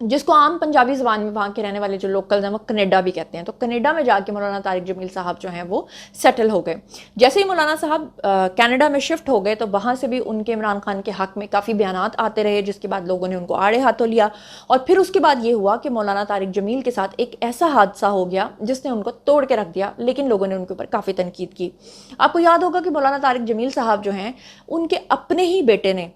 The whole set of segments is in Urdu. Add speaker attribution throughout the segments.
Speaker 1: جس کو عام پنجابی زبان میں وہاں کے رہنے والے جو لوکل ہیں وہ کینیڈا بھی کہتے ہیں. تو کینیڈا میں جا کے مولانا طارق جمیل صاحب جو ہیں وہ سیٹل ہو گئے. جیسے ہی مولانا صاحب کینیڈا میں شفٹ ہو گئے تو وہاں سے بھی ان کے عمران خان کے حق میں کافی بیانات آتے رہے، جس کے بعد لوگوں نے ان کو آڑے ہاتھوں لیا. اور پھر اس کے بعد یہ ہوا کہ مولانا طارق جمیل کے ساتھ ایک ایسا حادثہ ہو گیا جس نے ان کو توڑ کے رکھ دیا، لیکن لوگوں نے ان کے اوپر کافی تنقید کی. آپ کو یاد ہوگا کہ مولانا طارق جمیل صاحب جو ہیں ان کے اپنے ہی بیٹے نے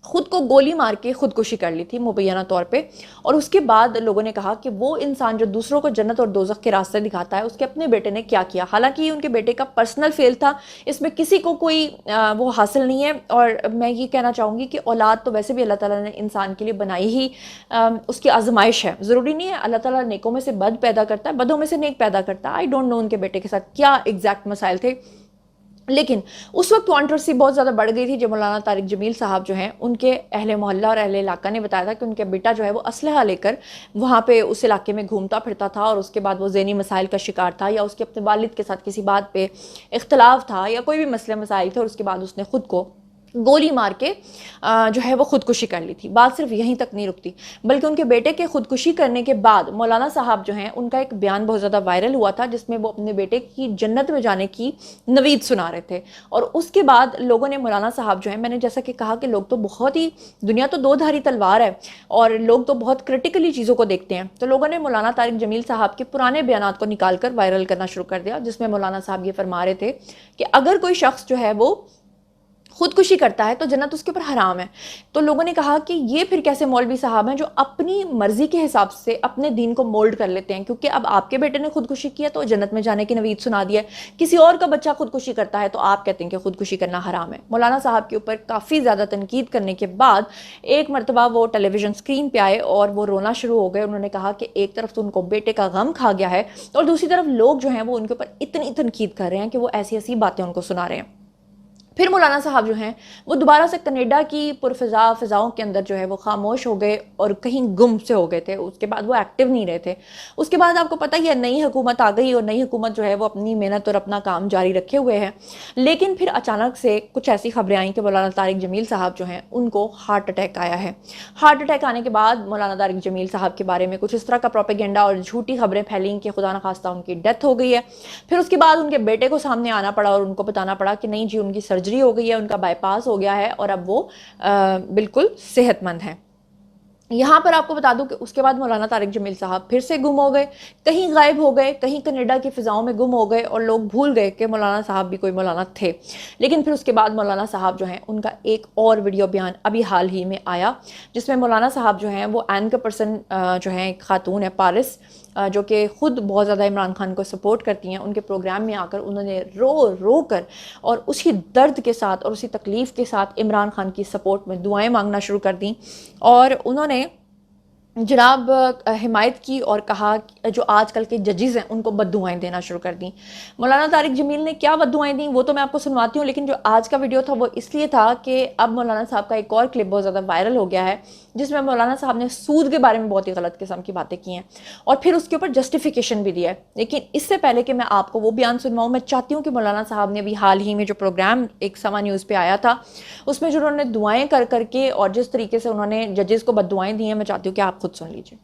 Speaker 1: خود کو گولی مار کے خودکشی کر لی تھی مبینہ طور پہ. اور اس کے بعد لوگوں نے کہا کہ وہ انسان جو دوسروں کو جنت اور دوزخ کے راستے دکھاتا ہے، اس کے اپنے بیٹے نے کیا کیا. حالانکہ یہ ان کے بیٹے کا پرسنل فیل تھا، اس میں کسی کو کوئی وہ حاصل نہیں ہے. اور میں یہ کہنا چاہوں گی کہ اولاد تو ویسے بھی اللہ تعالیٰ نے انسان کے لیے بنائی ہی اس کی آزمائش ہے. ضروری نہیں ہے اللہ تعالیٰ نیکوں میں سے بد پیدا کرتا ہے، بدوں میں سے نیک پیدا کرتا ہے. آئی ڈونٹ نو ان کے بیٹے کے ساتھ کیا ایگزیکٹ مسائل تھے، لیکن اس وقت کانٹروورسی بہت زیادہ بڑھ گئی تھی جب مولانا طارق جمیل صاحب جو ہیں ان کے اہل محلہ اور اہل علاقہ نے بتایا تھا کہ ان کے بیٹا جو ہے وہ اسلحہ لے کر وہاں پہ اس علاقے میں گھومتا پھرتا تھا، اور اس کے بعد وہ ذہنی مسائل کا شکار تھا، یا اس کے اپنے والد کے ساتھ کسی بات پہ اختلاف تھا، یا کوئی بھی مسئلہ مسائل تھے، اور اس کے بعد اس نے خود کو گولی مار کے جو ہے وہ خودکشی کر لی تھی. بات صرف یہیں تک نہیں رکتی، بلکہ ان کے بیٹے کے خودکشی کرنے کے بعد مولانا صاحب جو ہیں ان کا ایک بیان بہت زیادہ وائرل ہوا تھا، جس میں وہ اپنے بیٹے کی جنت میں جانے کی نوید سنا رہے تھے. اور اس کے بعد لوگوں نے مولانا صاحب جو ہیں، میں نے جیسا کہ کہا کہ لوگ تو بہت ہی، دنیا تو دو دھاری تلوار ہے اور لوگ تو بہت کرٹیکلی چیزوں کو دیکھتے ہیں، تو لوگوں نے مولانا طارق جمیل صاحب کے پرانے بیانات کو نکال کر وائرل کرنا شروع کر دیا، جس میں مولانا صاحب یہ فرما رہے تھے کہ اگر کوئی شخص جو ہے وہ خودکشی کرتا ہے تو جنت اس کے اوپر حرام ہے. تو لوگوں نے کہا کہ یہ پھر کیسے مولوی صاحب ہیں جو اپنی مرضی کے حساب سے اپنے دین کو مولڈ کر لیتے ہیں، کیونکہ اب آپ کے بیٹے نے خودکشی کیا تو جنت میں جانے کی نوید سنا دیا ہے، کسی اور کا بچہ خودکشی کرتا ہے تو آپ کہتے ہیں کہ خودکشی کرنا حرام ہے. مولانا صاحب کے اوپر کافی زیادہ تنقید کرنے کے بعد ایک مرتبہ وہ ٹیلی ویژن اسکرین پہ آئے اور وہ رونا شروع ہو گئے. انہوں نے کہا کہ ایک طرف تو ان کو بیٹے کا غم کھا گیا ہے، اور دوسری طرف لوگ جو ہیں وہ ان کے اوپر اتنی تنقید کر رہے ہیں کہ وہ ایسی ایسی باتیں ان کو سنا رہے ہیں. پھر مولانا صاحب جو ہیں وہ دوبارہ سے کینیڈا کی فضاؤں کے اندر جو ہے وہ خاموش ہو گئے اور کہیں گم سے ہو گئے تھے. اس کے بعد وہ ایکٹیو نہیں رہے تھے. اس کے بعد آپ کو پتہ ہی ہے نئی حکومت آ گئی، اور نئی حکومت جو ہے وہ اپنی محنت اور اپنا کام جاری رکھے ہوئے ہیں. لیکن پھر اچانک سے کچھ ایسی خبریں آئیں کہ مولانا طارق جمیل صاحب جو ہیں ان کو ہارٹ اٹیک آیا ہے. ہارٹ اٹیک آنے کے بعد مولانا طارق جمیل صاحب کے بارے میں کچھ اس طرح کا پروپیگنڈا اور جھوٹی خبریں پھیلیں کہ خدا نخواستہ ان کی ڈیتھ ہو گئی ہے. پھر اس کے بعد ان کے بیٹے کو سامنے آنا پڑا اور ان کو بتانا پڑا کہ نہیں جی، ان کی سرجری ہو گئی ہے، ان کا بائی پاس ہو گیا ہے اور اب وہ بالکل صحت مند ہیں. یہاں پر آپ کو بتا دوں کہ اس کے بعد مولانا طارق جمیل صاحب پھر سے گم ہو گئے، کہیں غائب ہو گئے، کہیں کینیڈا کی فضاؤں میں گم ہو گئے، اور لوگ بھول گئے کہ مولانا صاحب بھی کوئی مولانا تھے. لیکن پھر اس کے بعد مولانا صاحب جو ہیں ان کا ایک اور ویڈیو بیان ابھی حال ہی میں آیا، جس میں مولانا صاحب جو ہیں وہ اینکر پرسن جو ہیں ایک خاتون ہے پارس، جو کہ خود بہت زیادہ عمران خان کو سپورٹ کرتی ہیں، ان کے پروگرام میں آ کر انہوں نے رو رو کر اور اسی درد کے ساتھ اور اسی تکلیف کے ساتھ عمران خان کی سپورٹ میں دعائیں مانگنا شروع کر دیں. اور انہوں نے جناب حمایت کی اور کہا کہ جو آج کل کے ججز ہیں ان کو بد دعائیں دینا شروع کر دیں. مولانا طارق جمیل نے کیا بد دعائیں دیں وہ تو میں آپ کو سنواتی ہوں، لیکن جو آج کا ویڈیو تھا وہ اس لیے تھا کہ اب مولانا صاحب کا ایک اور کلپ بہت زیادہ وائرل ہو گیا ہے، جس میں مولانا صاحب نے سود کے بارے میں بہت ہی غلط قسم کی باتیں کی ہیں اور پھر اس کے اوپر جسٹیفیکیشن بھی دیا ہے. لیکن اس سے پہلے کہ میں آپ کو وہ بیان سنواؤں، میں چاہتی ہوں کہ مولانا صاحب نے ابھی حال ہی میں جو پروگرام ایک سما نیوز پہ آیا تھا اس میں جو انہوں نے دعائیں کر کے اور جس طریقے سے انہوں نے ججز کو بد دعائیں دی ہیں، میں چاہتی ہوں کہ آپ خود سن لیجیے.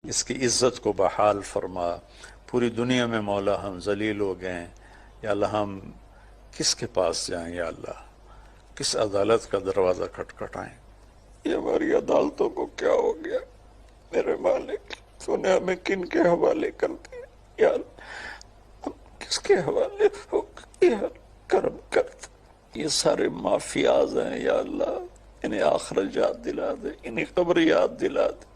Speaker 2: اس کی عزت کو بحال فرما. پوری دنیا میں مولا ہم ذلیل ہو گئے ہیں، یا اللہ ہم کس کے پاس جائیں، یا اللہ کس عدالت کا دروازہ کھٹکھٹائیں. یہ ہماری عدالتوں کو کیا ہو گیا میرے مالک؟ تو نے ہمیں کن کے حوالے کر دیا یا اللہ؟ ہم کس کے حوالے ہو گئے؟ یا کرم کرتا. یہ سارے مافیاز ہیں یا اللہ، انہیں آخرت یاد دلا دے، انہیں قبر یاد دلا دے،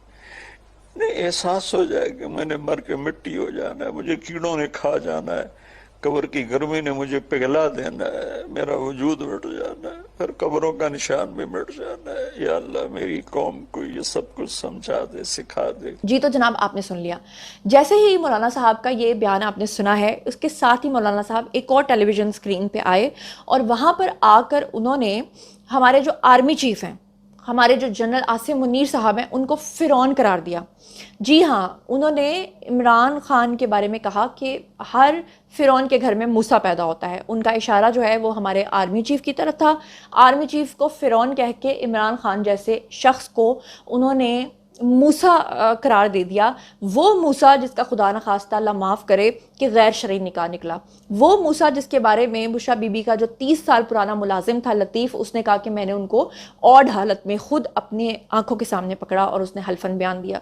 Speaker 2: انہیں احساس ہو جائے کہ میں نے مر کے مٹی ہو جانا ہے، مجھے کیڑوں نے کھا جانا ہے، قبر کی گرمی نے مجھے پگھلا دینا ہے، میرا وجود مٹ جانا ہے، پھر قبروں کا نشان بھی مٹ جانا ہے. یا اللہ میری قوم کو یہ سب کچھ سمجھا دے، سکھا دے.
Speaker 1: جی تو جناب آپ نے سن لیا. جیسے ہی مولانا صاحب کا یہ بیان آپ نے سنا ہے، اس کے ساتھ ہی مولانا صاحب ایک اور ٹیلی ویژن اسکرین پہ آئے اور وہاں پر آ کر انہوں نے ہمارے جو آرمی چیف ہیں، ہمارے جو جنرل عاصم منیر صاحب ہیں، ان کو فرعون قرار دیا. جی ہاں، انہوں نے عمران خان کے بارے میں کہا کہ ہر فرعون کے گھر میں موسیٰ پیدا ہوتا ہے. ان کا اشارہ جو ہے وہ ہمارے آرمی چیف کی طرف تھا. آرمی چیف کو فرعون کہہ کے عمران خان جیسے شخص کو انہوں نے موسیٰ قرار دے دیا، وہ موسیٰ جس کا خدا نخواستہ اللہ معاف کرے کہ غیر شرعی نکاح نکلا، وہ موسیٰ جس کے بارے میں بشریٰ بی بی کا جو 30 سال پرانا ملازم تھا لطیف، اس نے کہا کہ میں نے ان کو اوڈ حالت میں خود اپنے آنکھوں کے سامنے پکڑا اور اس نے حلفاً بیان دیا،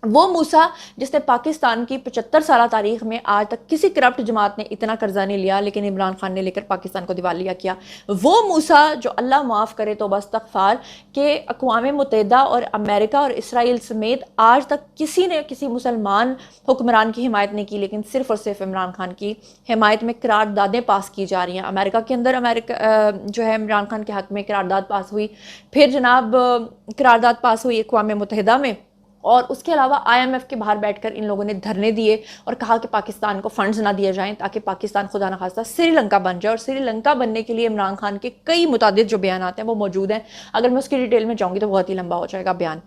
Speaker 1: وہ موسیٰ جس نے پاکستان کی 75 سالہ تاریخ میں آج تک کسی کرپٹ جماعت نے اتنا قرضہ نہیں لیا لیکن عمران خان نے لے کر پاکستان کو دیوالیہ کیا، وہ موسیٰ جو اللہ معاف کرے توبہ استغفار کہ اقوام متحدہ اور امریکہ اور اسرائیل سمیت آج تک کسی نے کسی مسلمان حکمران کی حمایت نہیں کی، لیکن صرف اور صرف عمران خان کی حمایت میں قراردادیں پاس کی جا رہی ہیں۔ امریکہ کے اندر جو ہے عمران خان کے حق میں قرارداد پاس ہوئی، پھر جناب قرارداد پاس ہوئی اقوام متحدہ میں، اور اس کے علاوہ IMF کے باہر بیٹھ کر ان لوگوں نے دھرنے دیے اور کہا کہ پاکستان کو فنڈز نہ دیے جائیں تاکہ پاکستان خدا نخواستہ سری لنکا بن جائے، اور سری لنکا بننے کے لیے عمران خان کے کئی متعدد جو بیانات ہیں وہ موجود ہیں، اگر میں اس کی ڈیٹیل میں جاؤں گی تو بہت ہی لمبا ہو جائے گا بیان۔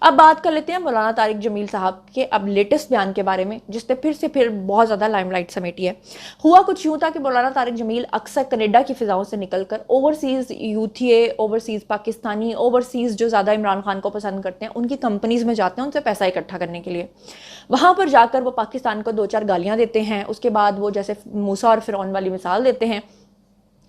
Speaker 1: اب بات کر لیتے ہیں مولانا طارق جمیل صاحب کے اب لیٹسٹ بیان کے بارے میں، جس نے پھر بہت زیادہ لائم لائٹ سمیٹی ہے۔ ہوا کچھ یوں تھا کہ مولانا طارق جمیل اکثر کینیڈا کی فضاؤں سے نکل کر اوورسیز یوتھیے، اوورسیز پاکستانی، اوورسیز جو زیادہ عمران خان کو پسند کرتے ہیں ان کی کمپنیز میں جاتے ہیں ان سے پیسہ اکٹھا کرنے کے لیے، وہاں پر جا کر وہ پاکستان کو 2-4 گالیاں دیتے ہیں، اس کے بعد وہ جیسے موسیٰ اور فرعون والی مثال دیتے ہیں۔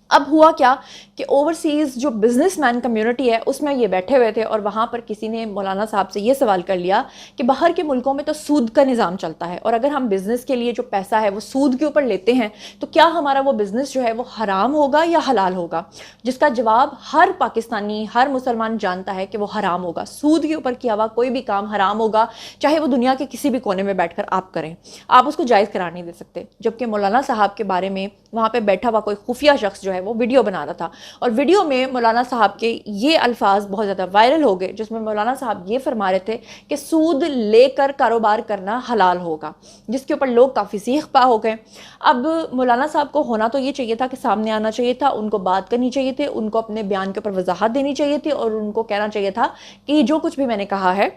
Speaker 1: اب ہوا کیا کہ اوورسیز جو بزنس مین کمیونٹی ہے اس میں یہ بیٹھے ہوئے تھے، اور وہاں پر کسی نے مولانا صاحب سے یہ سوال کر لیا کہ باہر کے ملکوں میں تو سود کا نظام چلتا ہے، اور اگر ہم بزنس کے لیے جو پیسہ ہے وہ سود کے اوپر لیتے ہیں تو کیا ہمارا وہ بزنس جو ہے وہ حرام ہوگا یا حلال ہوگا؟ جس کا جواب ہر پاکستانی، ہر مسلمان جانتا ہے کہ وہ حرام ہوگا، سود کے اوپر کیا ہوا کوئی بھی کام حرام ہوگا، چاہے وہ دنیا کے کسی بھی کونے میں بیٹھ کر آپ کریں، آپ اس کو جائز قرار نہیں دے سکتے۔ جبکہ مولانا صاحب کے بارے میں وہاں پہ بیٹھا ہوا کوئی خفیہ شخص جو ہے وہ ویڈیو بنا رہا تھا، اور ویڈیو میں مولانا صاحب کے یہ الفاظ بہت زیادہ وائرل ہو گئے، جس میں مولانا صاحب یہ فرما رہے تھے کہ سود لے کر کاروبار کرنا حلال ہوگا، جس کے اوپر لوگ کافی سیخ پا ہو گئے۔ اب مولانا صاحب کو ہونا تو یہ چاہیے تھا کہ سامنے آنا چاہیے تھا، ان کو بات کرنی چاہیے تھی، ان کو اپنے بیان کے اوپر وضاحت دینی چاہیے تھی، اور ان کو کہنا چاہیے تھا کہ جو کچھ بھی میں نے کہا ہے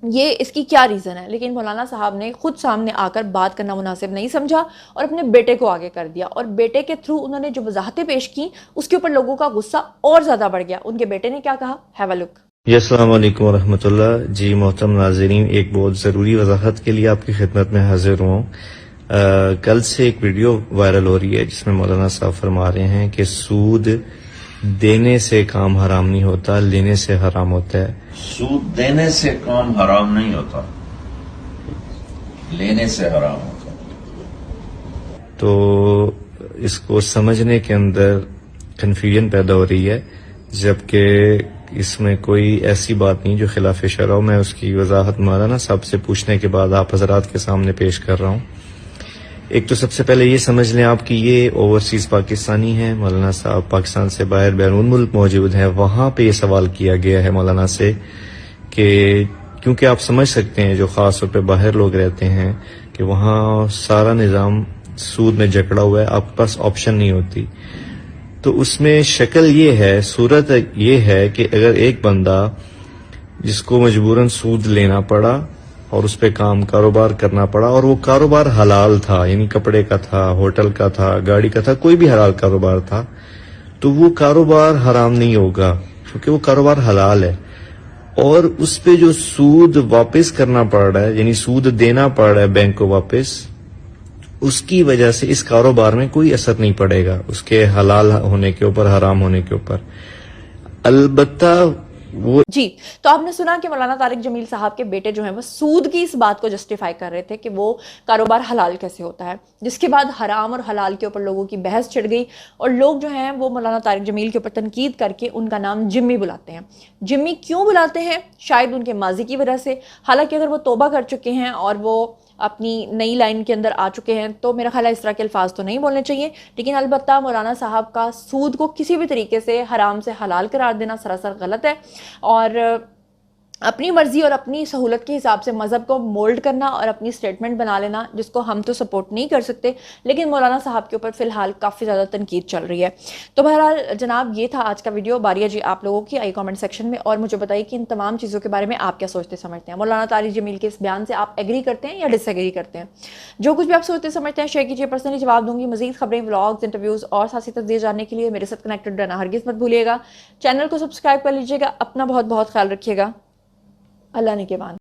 Speaker 1: یہ اس کی کیا ریزن ہے، لیکن مولانا صاحب نے خود سامنے آ کر بات کرنا مناسب نہیں سمجھا اور اپنے بیٹے کو آگے کر دیا، اور بیٹے کے تھرو انہوں نے جو وضاحتیں پیش کی اس کے اوپر لوگوں کا غصہ اور زیادہ بڑھ گیا۔ ان کے بیٹے نے کیا کہا، ہیو اے لک۔
Speaker 3: جی السلام علیکم ورحمۃ اللہ۔ جی محترم ناظرین، ایک بہت ضروری وضاحت کے لیے آپ کی خدمت میں حاضر ہوں۔ کل سے ایک ویڈیو وائرل ہو رہی ہے جس میں مولانا صاحب فرما رہے ہیں کہ سود دینے سے کام حرام نہیں ہوتا، لینے سے حرام ہوتا ہے۔
Speaker 2: سود دینے سے کام حرام نہیں ہوتا، لینے سے حرام ہوتا۔
Speaker 3: تو اس کو سمجھنے کے اندر کنفیوژن پیدا ہو رہی ہے، جبکہ اس میں کوئی ایسی بات نہیں جو خلاف شرع ہو۔ میں اس کی وضاحت مولانا صاحب سے پوچھنے کے بعد آپ حضرات کے سامنے پیش کر رہا ہوں۔ ایک تو سب سے پہلے یہ سمجھ لیں آپ کہ یہ اوورسیز پاکستانی ہیں، مولانا صاحب پاکستان سے باہر بیرون ملک موجود ہیں، وہاں پہ یہ سوال کیا گیا ہے مولانا سے کہ کیونکہ آپ سمجھ سکتے ہیں جو خاص طور پہ باہر لوگ رہتے ہیں کہ وہاں سارا نظام سود میں جکڑا ہوا ہے، آپ کے پاس آپشن نہیں ہوتی۔ تو اس میں شکل یہ ہے، صورت یہ ہے کہ اگر ایک بندہ جس کو مجبوراً سود لینا پڑا اور اس پہ کاروبار کرنا پڑا، اور وہ کاروبار حلال تھا، یعنی کپڑے کا تھا، ہوٹل کا تھا، گاڑی کا تھا، کوئی بھی حلال کاروبار تھا، تو وہ کاروبار حرام نہیں ہوگا کیونکہ وہ کاروبار حلال ہے۔ اور اس پہ جو سود واپس کرنا پڑ رہا ہے، یعنی سود دینا پڑ رہا ہے بینک کو واپس، اس کی وجہ سے اس کاروبار میں کوئی اثر نہیں پڑے گا اس کے حلال ہونے کے اوپر، حرام ہونے کے اوپر۔ البتہ وہ
Speaker 1: جی، تو آپ نے سنا کہ مولانا طارق جمیل صاحب کے بیٹے جو ہیں وہ سود کی اس بات کو جسٹیفائی کر رہے تھے کہ وہ کاروبار حلال کیسے ہوتا ہے، جس کے بعد حرام اور حلال کے اوپر لوگوں کی بحث چھڑ گئی، اور لوگ جو ہیں وہ مولانا طارق جمیل کے اوپر تنقید کر کے ان کا نام جمی بلاتے ہیں۔ جمی کیوں بلاتے ہیں؟ شاید ان کے ماضی کی وجہ سے، حالانکہ اگر وہ توبہ کر چکے ہیں اور وہ اپنی نئی لائن کے اندر آ چکے ہیں تو میرا خیال ہے اس طرح کے الفاظ تو نہیں بولنے چاہیے، لیکن البتہ مولانا صاحب کا سود کو کسی بھی طریقے سے حرام سے حلال قرار دینا سراسر غلط ہے، اور اپنی مرضی اور اپنی سہولت کے حساب سے مذہب کو مولڈ کرنا اور اپنی سٹیٹمنٹ بنا لینا، جس کو ہم تو سپورٹ نہیں کر سکتے، لیکن مولانا صاحب کے اوپر فی الحال کافی زیادہ تنقید چل رہی ہے۔ تو بہرحال جناب یہ تھا آج کا ویڈیو۔ باری ہے جی آپ لوگوں کی، آئی کامنٹ سیکشن میں اور مجھے بتائیے کہ ان تمام چیزوں کے بارے میں آپ کیا سوچتے سمجھتے ہیں۔ مولانا طارق جمیل کے اس بیان سے آپ ایگری کرتے ہیں یا ڈس ایگری کرتے ہیں؟ جو کچھ بھی آپ سوچتے سمجھتے ہیں شیئر کیجیے، پرسنلی جواب دوں گی۔ مزید خبریں، ولاگز، انٹرویوز اور سیاسی تجزیے جاننے کے لیے میرے ساتھ کنیکٹڈ رہنا ہرگز مت بھولیے گا۔ چینل کو سبسکرائب کر لیجیے گا۔ اپنا بہت بہت خیال رکھیے گا۔ اللہ نے کے مان.